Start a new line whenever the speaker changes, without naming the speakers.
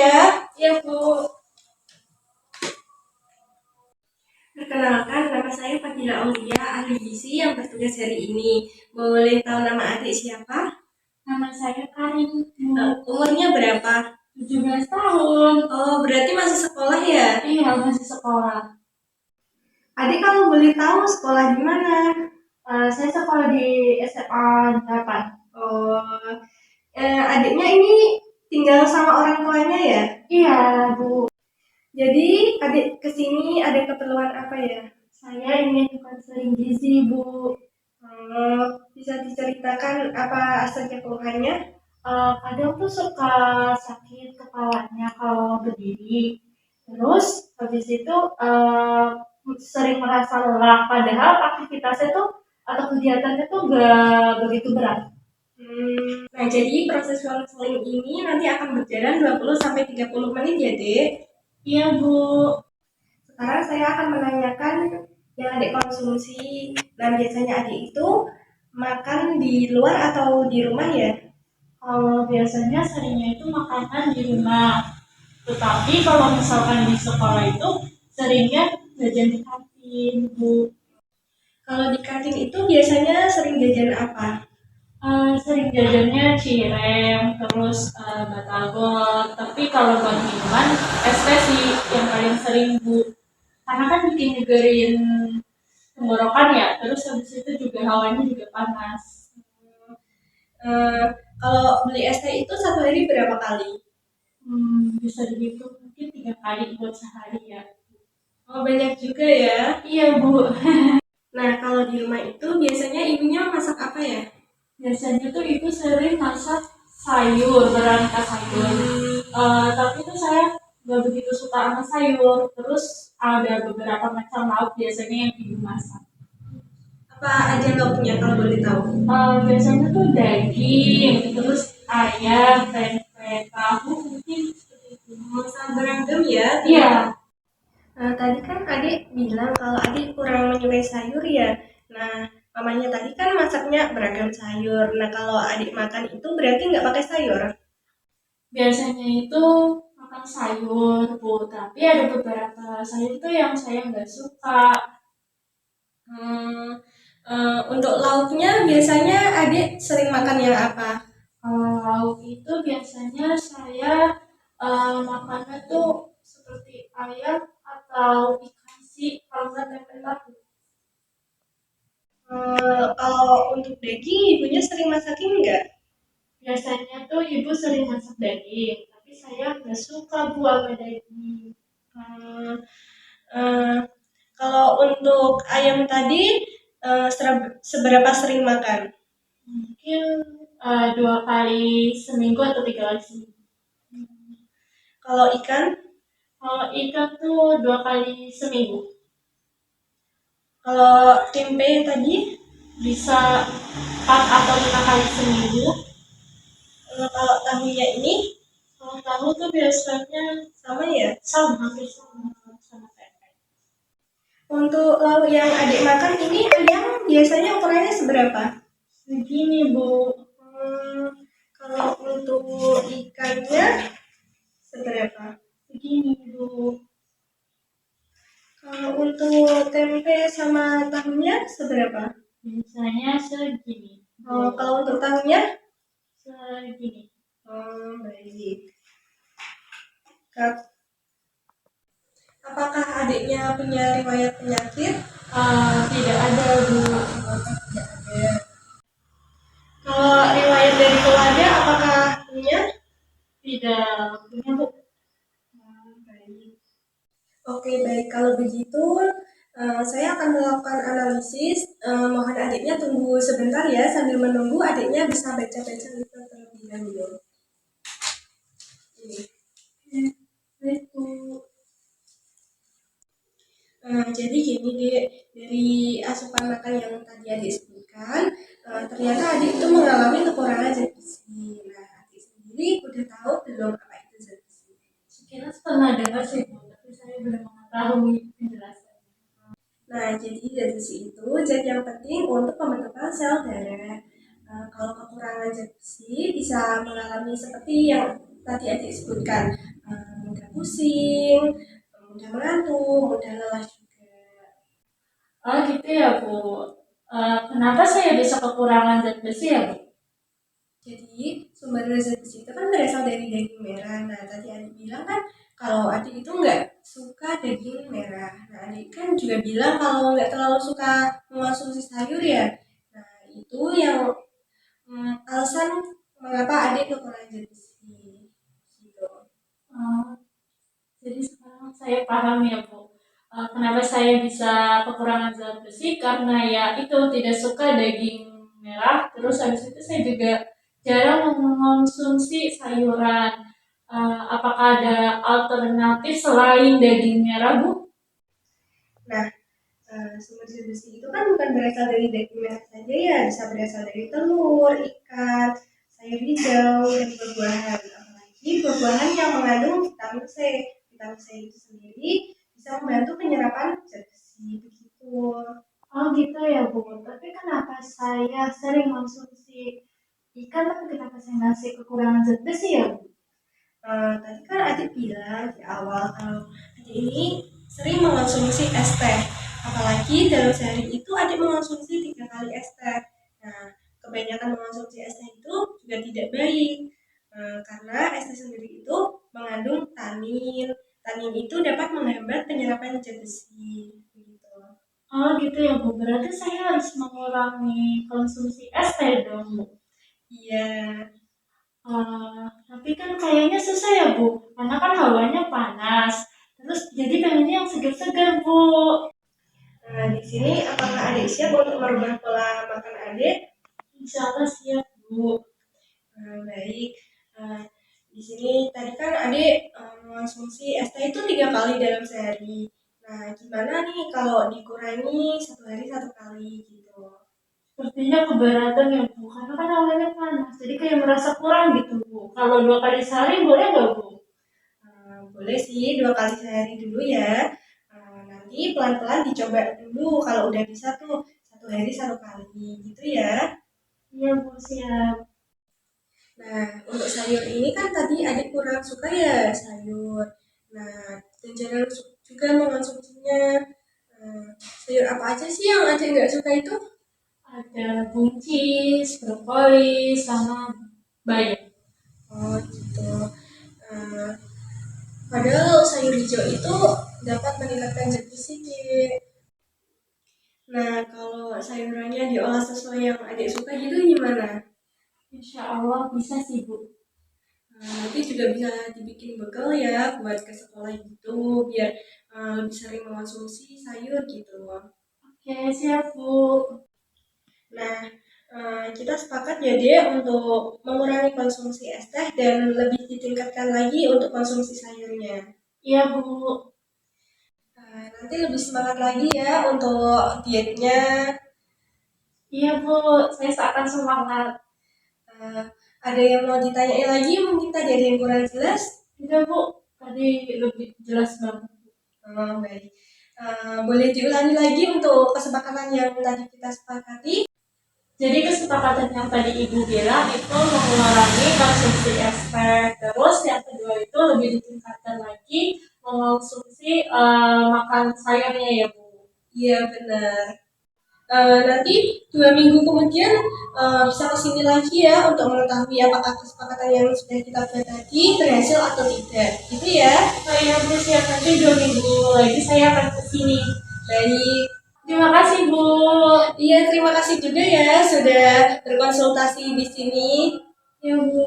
ya.
Iya, Bu.
Perkenalkan, nama saya Fadila Aulia, ahli gizi yang bertugas hari ini. Boleh tahu nama adik siapa?
Nama saya Karin, Bu.
Umurnya berapa?
17 tahun.
Oh, berarti masih sekolah ya?
Iya, masih sekolah.
Adik kalau boleh tahu sekolah di mana?
Saya sekolah di SMA 8.
Oh, adiknya ini tinggal sama orang tuanya ya?
Iya, Bu.
Jadi adik kesini ada keperluan apa ya?
Saya ingin konseling gizi, Bu.
Bisa diceritakan apa saja keluhannya?
Kadang tuh suka sakit kepalanya kalau berdiri. Terus habis itu sering merasa lelah. Padahal aktivitasnya tuh atau kegiatannya tuh gak begitu berat.
Nah, jadi proses konseling ini nanti akan berjalan 20-30 menit ya, Dek?
Iya, Bu.
Sekarang saya akan menanyakan yang adik konsumsi. Dan biasanya adik itu makan di luar atau di rumah ya?
Kalau biasanya seringnya itu makanan di rumah. Tetapi kalau misalkan di sekolah itu seringnya jajan di kantin, Bu.
Kalau di kantin itu biasanya sering jajan apa?
Sering jajannya cireng, terus batagor. Tapi kalau buat minuman, es teh sih yang paling sering, Bu. Karena kan bikin nyegerin tenggorokan ya, terus habis itu juga hawanya juga panas.
Kalau beli es teh itu satu hari berapa kali?
Bisa dihitung mungkin 3 kali buat sehari ya.
Oh, banyak juga ya.
Iya, Bu.
Nah, kalau di rumah itu biasanya ibunya masak apa ya?
Biasanya tuh ibu sering masak sayur, beraneka sayur. Tapi tuh saya nggak begitu suka sama sayur. Terus ada beberapa macam lauk biasanya yang ibu masak.
Apa aja lauknya kalau boleh tahu?
Biasanya tuh daging, terus ayam, tempe, tahu mungkin seperti itu.
Sangat beragam ya.
Iya.
Tadi kan adik bilang kalau adik kurang menyukai sayur ya. Nah, mamanya tadi kan masaknya beragam sayur. Nah, kalau adik makan itu berarti nggak pakai sayur?
Biasanya itu makan sayur, Bu. Tapi ada beberapa sayur tuh yang saya nggak suka.
Untuk lauknya biasanya adik sering makan yang apa?
Kalau lauk itu biasanya saya makannya tuh seperti ayam atau ikan sih, kalau nggak tempe tahu.
Kalau untuk daging ibunya sering masakin nggak?
Biasanya tuh ibu sering masak daging, tapi saya nggak suka buat daging.
Hmm, eh, Kalau untuk ayam tadi seberapa sering makan?
Mungkin 2 kali seminggu atau 3 kali seminggu.
Kalau ikan?
Kalau ikan tuh 2 kali seminggu.
Kalau tempe tadi?
Bisa 4 atau 5 kali seminggu.
Kalau tahunya ini
Kalau tahu tuh biasanya
sama ya?
hampir sama tempe.
Untuk lauk yang adik makan ini ayam biasanya ukurannya seberapa?
Segini, Bu.
Kalau untuk ikannya seberapa?
Segini, Bu.
Kalau untuk tempe sama tahunya seberapa?
Biasanya segini.
Kalau untuk tahunya?
Segini.
Baik. Apakah adiknya punya riwayat penyakit?
Tidak ada, Bu.
Tidak ada. Kalau riwayat dari keluarga apakah punya?
Tidak punya, Bu.
Baik. Oke, baik. Kalau begitu, saya akan melakukan analisis. Mohon adiknya tunggu sebentar ya, sambil menunggu adiknya bisa baca-baca itu terlebih dahulu.
Baik, Bu.
Jadi gini dek, dari asupan makan yang tadi adik sebutkan, ternyata adik itu mengalami kekurangan zat gizi. Nah, adik sendiri udah tahu belum apa itu zat gizi?
Sekilas pernah dengar sih, Bu, tapi saya belum mengetahui penjelasannya.
Nah, jadi zat gizi itu zat yang penting untuk pembentukan sel darah. Kalau kekurangan zat gizi bisa mengalami seperti yang tadi adik sebutkan, pusing, mudah mengantuk, mudah lelah juga.
Oh gitu ya Bu. Kenapa saya bisa kekurangan zat besi ya Bu?
Jadi sumber zat besi itu kan berasal dari daging merah. Nah tadi adik bilang kan kalau adik itu nggak suka daging merah. Nah adik kan juga bilang kalau nggak terlalu suka mengonsumsi sayur ya. Nah itu yang alasan mengapa adik kekurangan zat besi. Gitu.
Eh, jadi sekarang saya paham ya Bu. Kenapa saya bisa kekurangan zat besi karena ya itu tidak suka daging merah. Terus habis itu saya juga jarang mengonsumsi sayuran. Apakah ada alternatif selain daging merah Bu?
Nah sumber zat besi itu kan bukan berasal dari daging merah saja ya, bisa berasal dari telur, ikan, sayur hijau, dan buah-buahan. Apalagi buah-buahan yang mengandung vitamin C. Vitamin C itu sendiri bisa membantu penyerapan zat besi begitu.
Oh gitu ya Bu. Tapi kenapa saya sering konsumsi ikan tapi kenapa saya masih kekurangan zat besi ya Bu?
Tadi kan adik bilang di awal kalau adik ini sering mengonsumsi es teh. Apalagi dalam sehari itu adik mengonsumsi 3 kali es teh. Nah, kebanyakan mengonsumsi es teh itu juga tidak baik. Karena es teh sendiri itu mengandung tanin. Tanin itu dapat menghambat penyerapan zat besi. Gitu.
Oh gitu ya Bu. Berarti saya harus mengurangi konsumsi es teh dong Bu.
Iya.
Tapi kan kayaknya susah ya Bu. Karena kan hawanya panas. Terus jadi pengennya yang segar-segar Bu.
Nah, di sini apakah adik siap untuk merubah pola makan adik?
Insya Allah siap Bu.
Baik. Nah, di sini tadi kan adik mengonsumsi es teh itu 3 kali dalam sehari. Nah, gimana nih kalau dikurangi 1 hari 1 kali gitu?
Sepertinya keberatan ya Bu. Karena kan hawanya panas. Jadi kayak merasa kurang gitu Bu. Kalau 2 kali sehari boleh nggak Bu?
Boleh sih 2 kali sehari dulu ya. Nanti pelan-pelan dicoba dulu kalau udah bisa tuh 1 hari 1 kali gitu ya.
Iya Bu siap.
Nah, untuk sayur ini kan tadi adik kurang suka ya sayur. Nah, dan jarang juga mengonsumsinya. Sayur apa aja sih yang adik nggak suka itu?
Ada buncis, brokoli, sama bayam.
Oh gitu. Eh, Padahal sayur hijau itu dapat meningkatkan zat besi. Nah, kalau sayurannya diolah sesuai yang adik suka gitu gimana?
Insya Allah bisa sih Bu.
Nanti juga bisa dibikin bekal ya buat ke sekolah gitu, biar lebih sering mengonsumsi sayur gitu.
Oke siap Bu.
Nah, kita sepakat ya deh untuk mengurangi konsumsi es teh dan lebih ditingkatkan lagi untuk konsumsi sayurnya.
Iya Bu.
Nanti lebih semangat lagi ya untuk dietnya.
Iya Bu. Saya akan semangat.
Eh, ada yang mau ditanyain lagi mungkin tadi ada yang kurang jelas?
Tidak Bu. Tadi lebih jelas banget.
Baik. Boleh diulangi lagi untuk kesepakatan yang tadi kita sepakati?
Jadi kesepakatan yang tadi Ibu bilang itu mengurangi konsumsi es teh. Terus yang kedua itu lebih ditingkatkan lagi mengonsumsi makan sayurnya ya Bu.
Iya benar. Nanti 2 minggu kemudian bisa kesini lagi ya untuk mengetahui apakah kesepakatan yang sudah kita buat tadi berhasil atau tidak. Gitu ya.
Nah ya Bu siap, nanti 2 minggu lagi saya akan kesini.
Baik.
Terima kasih Bu.
Iya, terima kasih juga ya sudah berkonsultasi di sini.
Ya Bu.